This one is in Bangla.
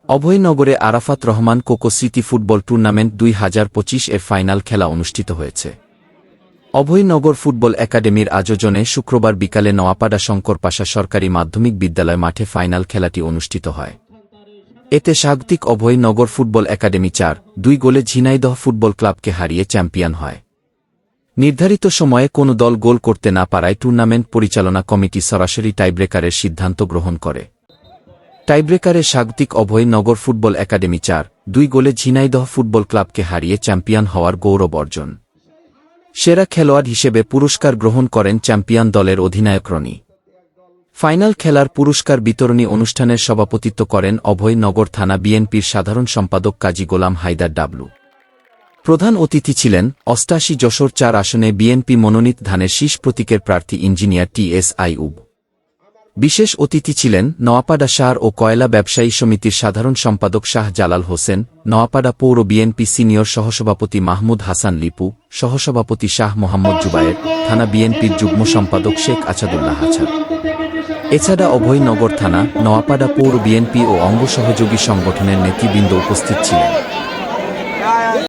অভয়নগরে আরাফাত রহমান কোকো স্মৃতি ফুটবল টুর্নামেন্ট ২০২৫ এর ফাইনাল খেলা অনুষ্ঠিত হয়েছে। অভয়নগর ফুটবল একাডেমির আয়োজনে শুক্রবার বিকালে নোয়াপাড়া শঙ্কর পাশা সরকারি মাধ্যমিক বিদ্যালয় মাঠে ফাইনাল খেলাটি অনুষ্ঠিত হয়। এতে স্বাগতিক অভয়নগর ফুটবল একাডেমি ৪-২ গোলে ঝিনাইদহ ফুটবল ক্লাবকে হারিয়ে চ্যাম্পিয়ন হয়। নির্ধারিত সময়ে কোনো দল গোল করতে না পারায় টুর্নামেন্ট পরিচালনা কমিটি সরাসরি টাইব্রেকারের সিদ্ধান্ত গ্রহণ করে। টাইব্রেকারে স্বাগতিক অভয়নগর ফুটবল একাডেমি ৪-২ গোলে ঝিনাইদহ ফুটবল ক্লাবকে হারিয়ে চ্যাম্পিয়ন হওয়ার গৌরব অর্জন। সেরা খেলোয়াড় হিসেবে পুরস্কার গ্রহণ করেন চ্যাম্পিয়ন দলের অধিনায়ক রনি। ফাইনাল খেলার পুরস্কার বিতরণী অনুষ্ঠানের সভাপতিত্ব করেন অভয়নগর থানা বিএনপির সাধারণ সম্পাদক কাজী গোলাম হায়দার ডাবলু। প্রধান অতিথি ছিলেন ৮৮ যশোর ৪ আসনে বিএনপি মনোনীত ধানের শীষ প্রতীকের প্রার্থী ইঞ্জিনিয়ার টি.এস. আইয়ুব। বিশেষ অতিথি ছিলেন নোয়াপাড়া সার ও কয়লা ব্যবসায়ী সমিতির সাধারণ সম্পাদক শাহ জালাল হোসেন, নোয়াপাড়া পৌর বিএনপি সিনিয়র সহসভাপতি মাহমুদ হাসান লিপু, সহসভাপতি শাহ মোহাম্মদ জুবায়ের, থানা বিএনপির যুগ্ম সম্পাদক শেখ আছাদুল্লাহ হাছাদ। এছাড়া অভয়নগর থানা, নোয়াপাড়া পৌর বিএনপি ও অঙ্গ সহযোগী সংগঠনের নেতৃবৃন্দ উপস্থিত ছিলেন।